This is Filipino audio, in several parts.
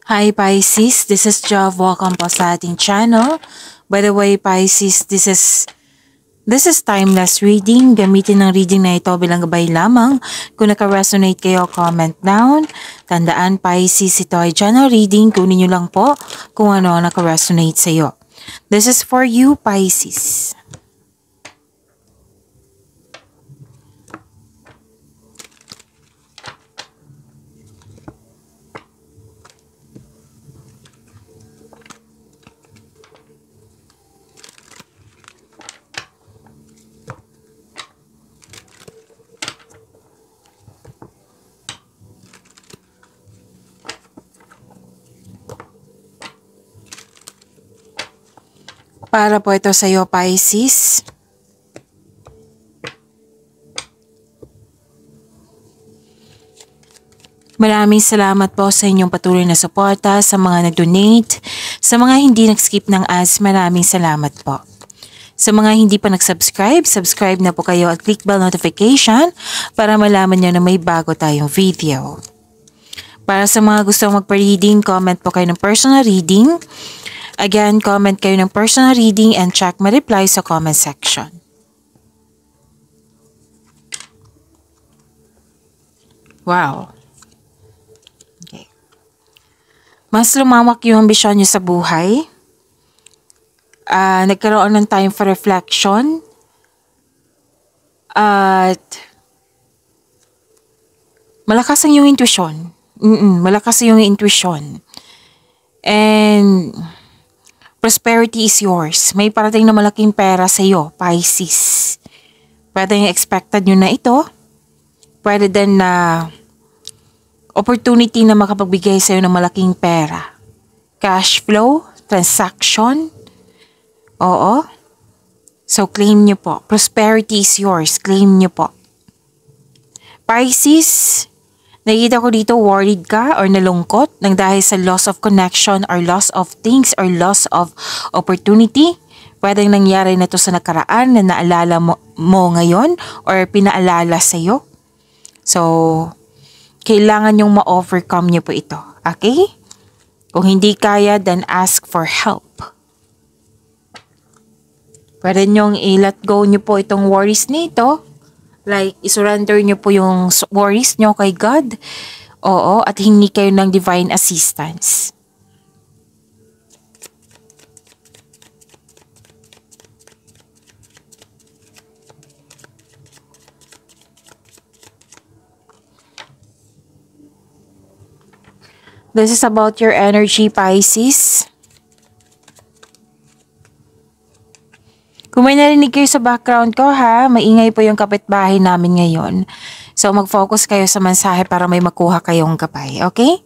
Hi Pisces, this is Jav. Welcome po sa ating channel. By the way Pisces, this is timeless reading. Gamitin ng reading na ito bilang gabay lamang. Kung naka-resonate kayo, comment down. Tandaan Pisces, ito ay general reading. Kunin nyo lang po kung ano naka-resonate sa iyo. This is for you Pisces. Para po ito sa iyo, Pisces. Maraming salamat po sa inyong patuloy na suporta, sa mga nag-donate, sa mga hindi nag-skip ng ads, maraming salamat po. Sa mga hindi pa nag-subscribe, subscribe na po kayo at click bell notification para malaman nyo na may bago tayong video. Para sa mga gusto magpa-reading, comment po kayo ng personal reading. Again, comment kayo ng personal reading and check my reply sa comment section. Wow. Okay. Mas lumawak yung ambisyon nyo sa buhay. Nagkaroon ng time for reflection. At malakas ang yung intuition. Malakas yung intuition. And prosperity is yours. May parating na malaking pera sa iyo, Pisces. Pwede yung expected nyo na ito. Pwede din na opportunity na makapagbigay sa iyo ng malaking pera. Cash flow, transaction. Oo. So, claim nyo po. Prosperity is yours. Claim nyo po. Pisces, nakikita ko dito worried ka or nalungkot nang dahil sa loss of connection or loss of things or loss of opportunity. Pwedeng nangyari na to sa nakaraan na naalala mo ngayon or pinaalala sa iyo. So, kailangan yung ma-overcome nyo po ito. Okay? Kung hindi kaya, then ask for help. Pwede nyong i-let go nyo po itong worries nito. Like, isurrender nyo po yung worries nyo kay God. Oo, at hingi kayo ng divine assistance. This is about your energy, Pisces. Kung may narinig kayo sa background ko ha, maingay po yung kapitbahay namin ngayon. So mag-focus kayo sa mensahe para may makuha kayong gabay, okay?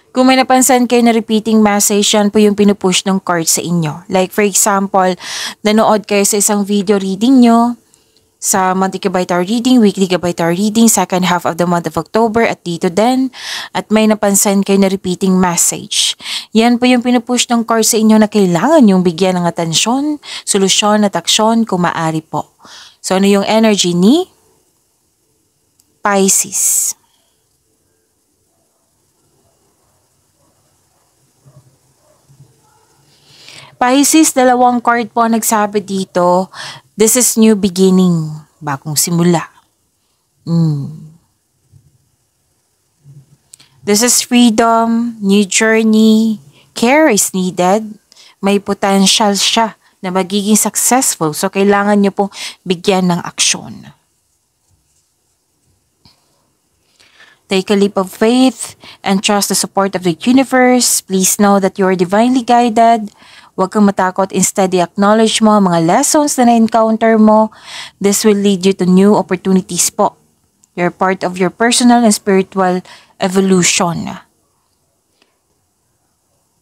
Kung may napansin kayo na repeating message, yan po yung pinupush ng card sa inyo. Like for example, nanood kayo sa isang video reading nyo, sa monthly Gabay Tarot reading, weekly Gabay Tarot reading, second half of the month of October at dito din. At may napansin kayo na repeating message. Yan po yung pinupush ng card sa inyo na kailangan yung bigyan ng atensyon, solusyon at aksyon kung maaari po. So ano yung energy ni Pisces? Pisces, dalawang card po nagsabi dito. This is new beginning, bagong simula. This is freedom, new journey, care is needed. May potential siya na magiging successful. So, kailangan nyo pong bigyan ng aksyon. Take a leap of faith and trust the support of the universe. Please know that you are divinely guided. Huwag kang matakot, instead i-acknowledge mo mga lessons na na-encounter mo. This will lead you to new opportunities po. You're part of your personal and spiritual evolution.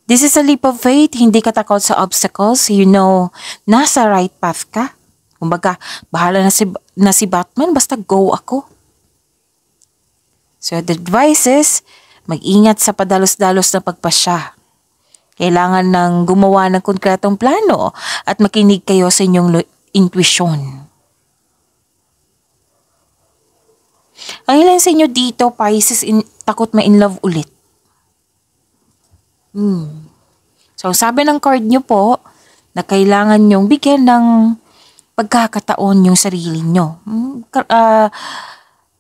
This is a leap of faith, hindi ka takot sa obstacles. You know, nasa right path ka. Kumbaga, bahala na si Batman, basta go ako. So the advice is, mag-ingat sa padalos-dalos na pagpasya. Kailangan ng gumawa ng konkretong plano at makinig kayo sa inyong intuition. Ang ilan sa inyo dito, Pisces, takot ma-in love ulit. So, sabi ng card nyo po, na kailangan nyong bigyan ng pagkakataon yung sarili nyo.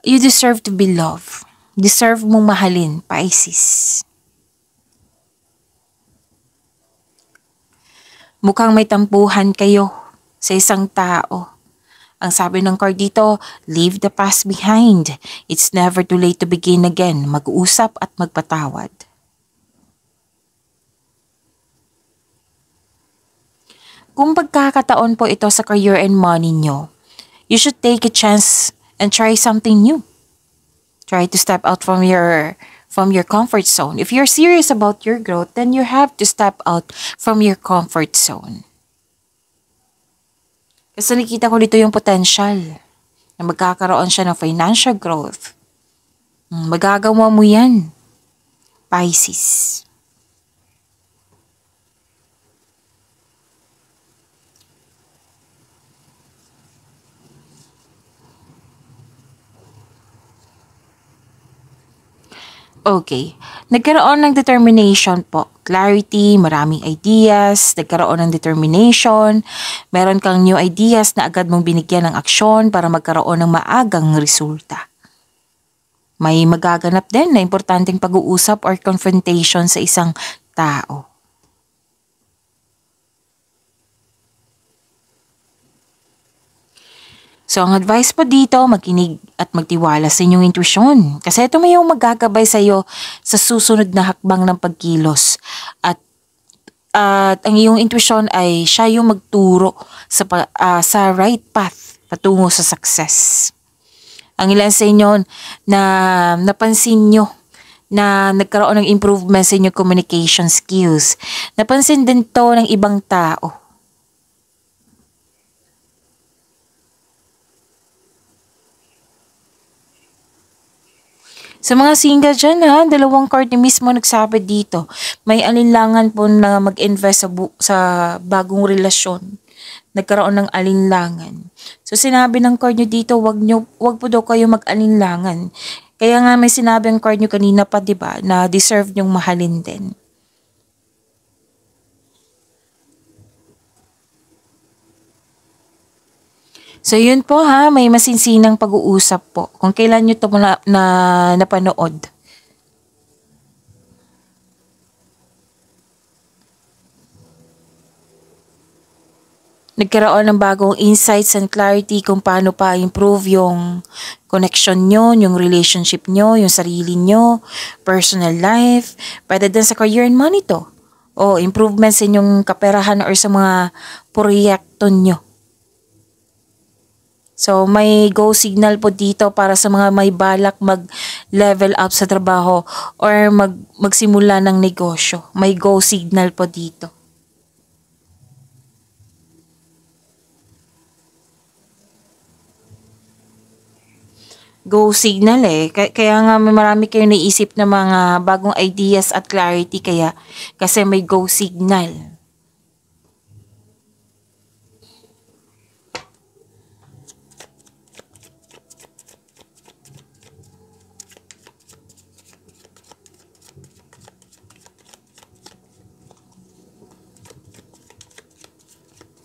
You deserve to be loved. Deserve mong mahalin, Pisces. Mukhang may tampuhan kayo sa isang tao. Ang sabi ng card dito, leave the past behind. It's never too late to begin again. Mag-uusap at magpatawad. Kung pagkakataon po ito sa career and money nyo, you should take a chance and try something new. Try to step out from your comfort zone. If you're serious about your growth, then you have to step out from your comfort zone. Kasi nakita ko dito yung potential na magkakaroon siya ng financial growth. Magagawa mo yan, Pisces. Okay. Nagkaroon ng determination po. Clarity, maraming ideas, nagkaroon ng determination, meron kang new ideas na agad mong binigyan ng aksyon para magkaroon ng maagang resulta. May magaganap din na importanteng pag-uusap or confrontation sa isang tao. So, ang advice po dito, makinig at magtiwala sa inyong intuition. Kasi ito may yung magagabay sa iyo sa susunod na hakbang ng pagkilos. At ang iyong intuition ay siya yung magturo sa right path patungo sa success. Ang ilan sa inyo na napansin nyo na nagkaroon ng improvement sa inyong communication skills. Napansin din to ng ibang tao. Sa mga single dyan dalawang card ni mismo nagsabi dito. May alinlangan po na mag-invest sa bagong relasyon. Nagkaroon ng alinlangan. So sinabi ng card nyo dito, wag po daw kayo mag-alinlangan. Kaya nga may sinabi ang card nyo kanina pa, diba, na deserve nyong mahalin din. So yun po may masinsinang pag-uusap po. Kung kailan nyo ito napanood. Nagkaroon ng bagong insights and clarity kung paano pa improve yung connection nyo, yung relationship nyo, yung sarili nyo, personal life, pwede din sa career and money to. O improvements sa inyong kaperahan or sa mga proyekto nyo. So, may go signal po dito para sa mga may balak mag-level up sa trabaho or magsimula ng negosyo. May go signal po dito. Go signal Kaya nga may marami kayong naisip na mga bagong ideas at clarity kasi may go signal.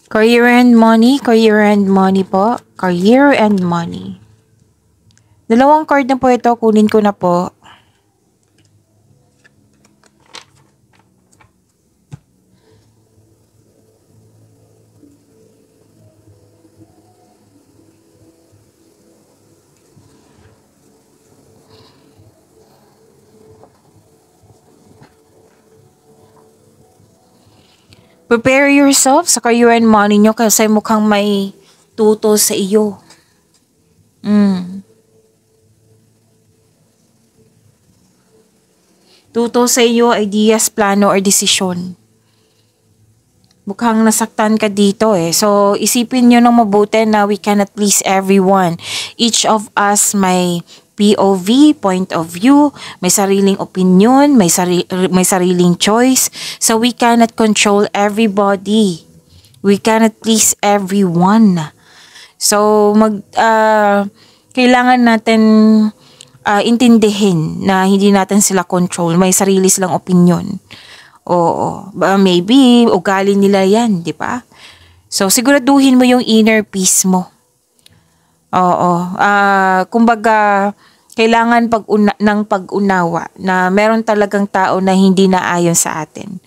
Career and money po. Career and money. Dalawang card na po ito, kunin ko na po. Prepare yourself sa career and money nyo kasi mukhang may tutol sa iyo. Tutol sa iyo, ideas, plano, or desisyon. Mukhang nasaktan ka dito So, isipin nyo ng mabuti na we cannot please everyone. Each of us may POV, point of view, may sariling opinion, may sariling choice. So, we cannot control everybody. We cannot please everyone. So, kailangan natin intindihin na hindi natin sila control. May sarili silang opinion. Oo. Maybe, ugali nila yan, di ba? So, siguraduhin mo yung inner peace mo. Oo. Kumbaga, kailangan ng pag-unawa na meron talagang tao na hindi naayon sa atin.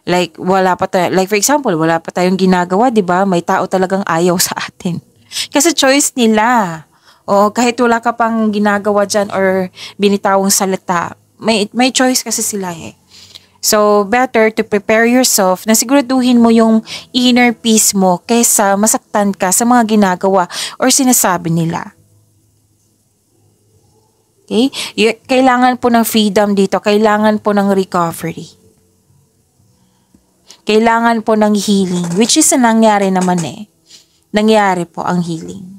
Like, for example, wala pa tayong ginagawa, di ba? May tao talagang ayaw sa atin. Kasi choice nila. O kahit wala ka pang ginagawa dyan or binitawang salita, may choice kasi sila eh. So, better to prepare yourself na siguraduhin mo yung inner peace mo kaysa masaktan ka sa mga ginagawa or sinasabi nila. Okay? Kailangan po ng freedom dito. Kailangan po ng recovery. Kailangan po ng healing, which is nangyari naman eh. Nangyari po ang healing.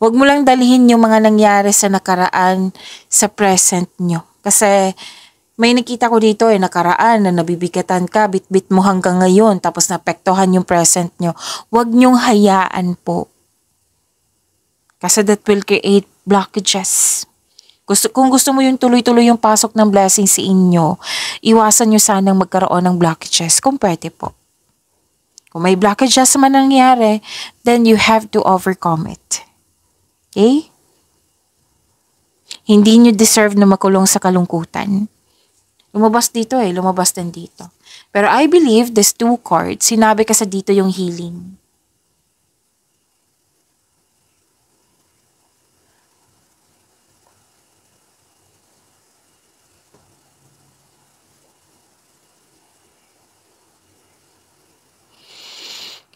Huwag mo lang dalhin yung mga nangyari sa nakaraan sa present nyo. Kasi may nakita ko dito nakaraan na nabibigatan ka, bit-bit mo hanggang ngayon, tapos naapektuhan yung present nyo. Huwag nyong hayaan po. Kasi that will create blockages. Kung gusto mo yung tuloy-tuloy yung pasok ng blessing sa inyo, iwasan nyo sanang magkaroon ng blockages kung pwede po. Kung may blockages man nangyari, then you have to overcome it. Okay? Hindi nyo deserve na makulong sa kalungkutan. Lumabas dito lumabas din dito. Pero I believe these two cards, sinabi kasi dito yung healing.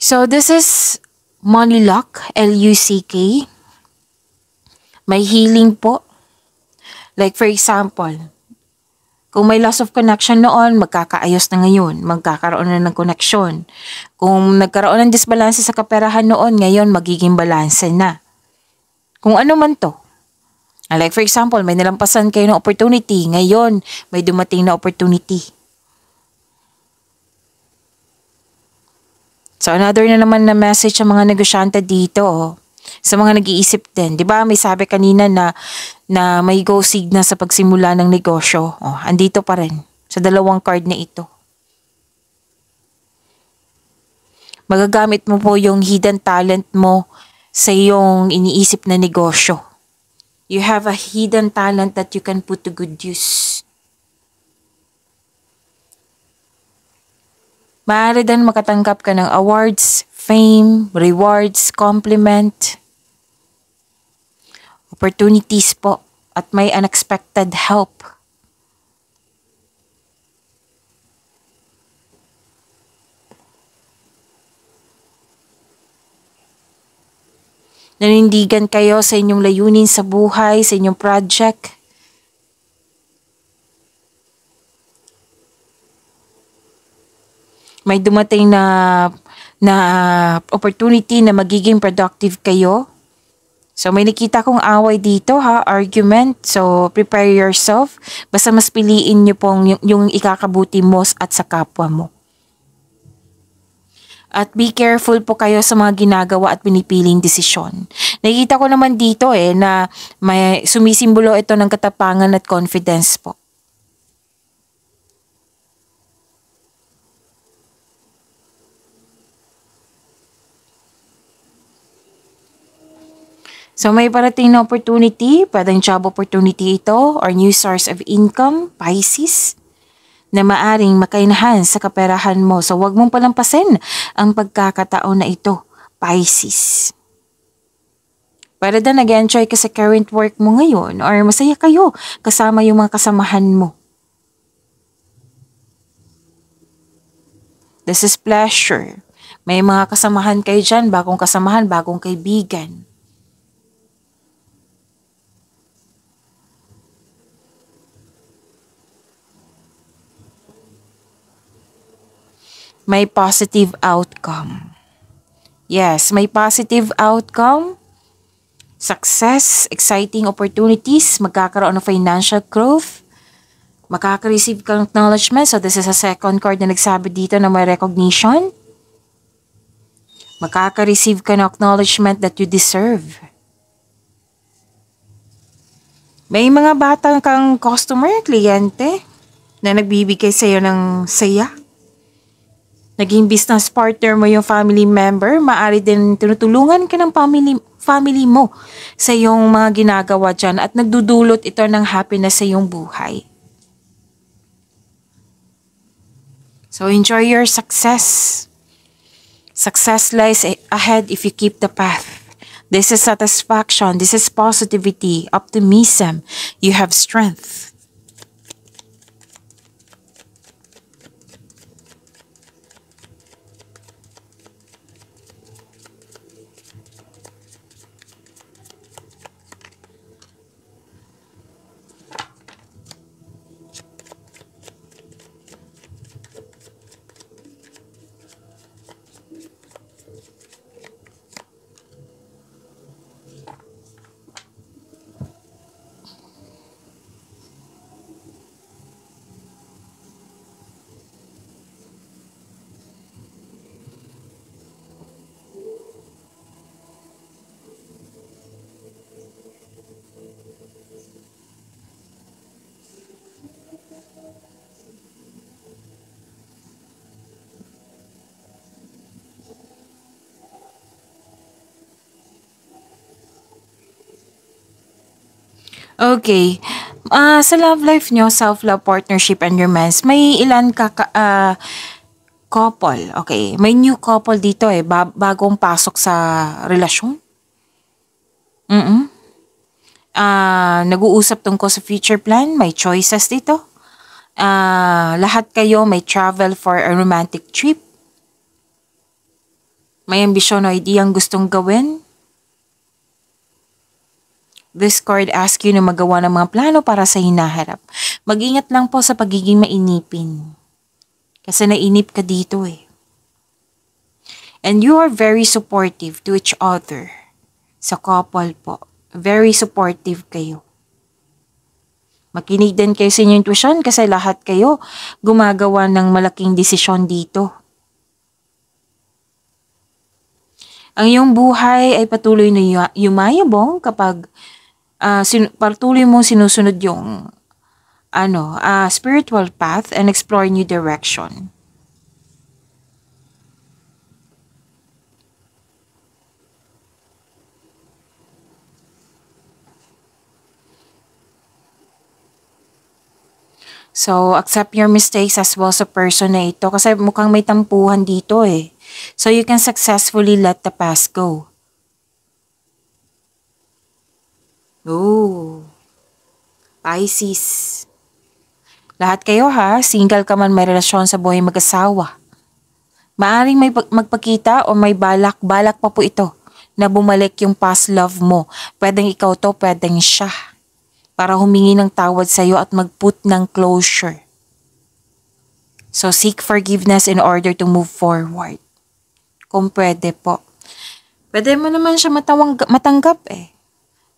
So this is money luck, L-U-C-K. May healing po. Like for example, kung may loss of connection noon, magkakaayos na ngayon. Magkakaroon na ng connection. Kung nagkaroon ng disbalance sa kaperahan noon, ngayon magiging balanse na. Kung ano man to. Like for example, may nalampasan kayo ng opportunity. Ngayon, may dumating na opportunity. So another na naman na message sa mga negosyante dito. Sa mga nag-iisip din. Di ba may sabi kanina na may go signal sa pagsimula ng negosyo. Andito pa rin sa dalawang card na ito. Magagamit mo po yung hidden talent mo sa iyong iniisip na negosyo. You have a hidden talent that you can put to good use. Maaari din makatanggap ka ng awards, fame, rewards, compliment, opportunities po, at may unexpected help. Nanindigan kayo sa inyong layunin sa buhay, sa inyong project. May dumating na opportunity na magiging productive kayo. So may nakita kong away dito argument. So prepare yourself. Basta mas piliin nyo pong yung ikakabuti mo at sa kapwa mo. At be careful po kayo sa mga ginagawa at pinipiling desisyon. Nakikita ko naman dito na may sumisimbolo ito ng katapangan at confidence po. So may parating na opportunity, pwedeng job opportunity ito or new source of income, Pisces, na maaring makainahan sa kaperahan mo. So huwag mong palampasin ang pagkakataon na ito, Pisces. Para din nag-enjoy ka sa current work mo ngayon or masaya kayo kasama yung mga kasamahan mo. This is pleasure. May mga kasamahan kayo dyan, bagong kasamahan, bagong kaibigan. May positive outcome. Yes, may positive outcome. Success, exciting opportunities, magkakaroon ng financial growth, makaka-receive ka ng acknowledgement. So this is a second card na nagsabi dito na may recognition. Makaka-receive ka ng acknowledgement that you deserve. May mga batang kang customer, kliyente, na nagbibigay sa'yo ng saya. Naging business partner mo yung family member, maaari din tinutulungan ka ng family mo sa iyong mga ginagawa dyan at nagdudulot ito ng happiness sa iyong buhay. So enjoy your success. Success lies ahead if you keep the path. This is satisfaction, this is positivity, optimism. You have strength. Okay. Sa love life nyo, self-love, partnership, and romance, may ilan couple. Okay. May new couple dito eh. Bagong pasok sa relasyon. Mm Nag-uusap tungkol sa future plan. May choices dito. Lahat kayo may travel for a romantic trip. May ambisyon o ideyang gustong gawin. This card asks you na magawa ng mga plano para sa hinaharap. Mag-ingat lang po sa pagiging mainipin. Kasi nainip ka dito eh. And you are very supportive to each other. Sa couple po. Very supportive kayo. Makinig din kayo sa inyong intuition kasi lahat kayo gumagawa ng malaking desisyon dito. Ang iyong buhay ay patuloy na yumayabong kapag patuloy mo sinusunod yung spiritual path and explore new direction. So, accept your mistakes as well sa person na ito kasi mukhang may tampuhan dito eh. So, you can successfully let the past go. Oh, Pisces. Lahat kayo ha, single ka man may relasyon sa buhay mag-asawa. Maaring may magpakita o may balak pa po ito na bumalik yung past love mo. Pwedeng ikaw to, pwedeng siya. Para humingi ng tawad sa'yo at mag-put ng closure. So seek forgiveness in order to move forward. Kung pwede po. Pwede mo naman siya matanggap eh.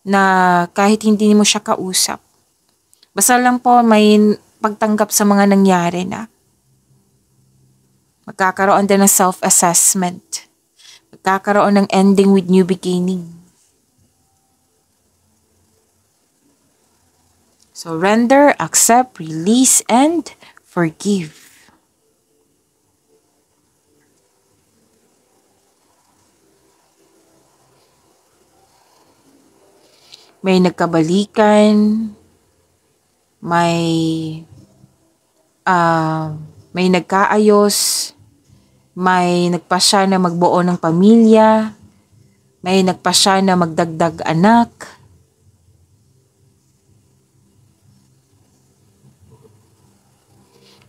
Na kahit hindi mo siya kausap. Basta lang po may pagtanggap sa mga nangyari na. Magkakaroon din ng self-assessment. Magkakaroon ng ending with new beginning. Surrender, accept, release, and forgive. May nagkabalikan, may nagkaayos, may nagpasya na magbuo ng pamilya, may nagpasya na magdagdag anak.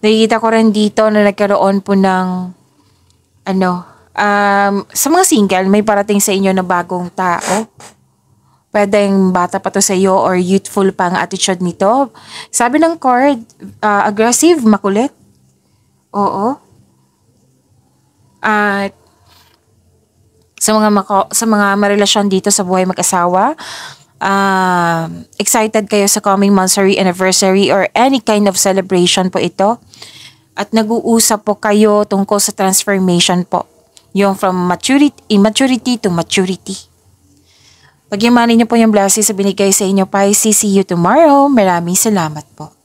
Nakikita ko rin dito na nagkaroon po ng sa mga single, may parating sa inyo na bagong tao. Pwedeng bata pa to sa iyo or youthful pa ang attitude nito. Sabi ng card, aggressive, makulit. Oo. At sa mga marelasyon dito sa buhay mag-asawa, excited kayo sa coming monthsary, anniversary, or any kind of celebration po ito. At nag-uusap po kayo tungkol sa transformation po. Yung from immaturity to maturity. Pagyamanin niyo po yung blessings sa binigay sa inyo, Pisces. See you tomorrow. Maraming salamat po.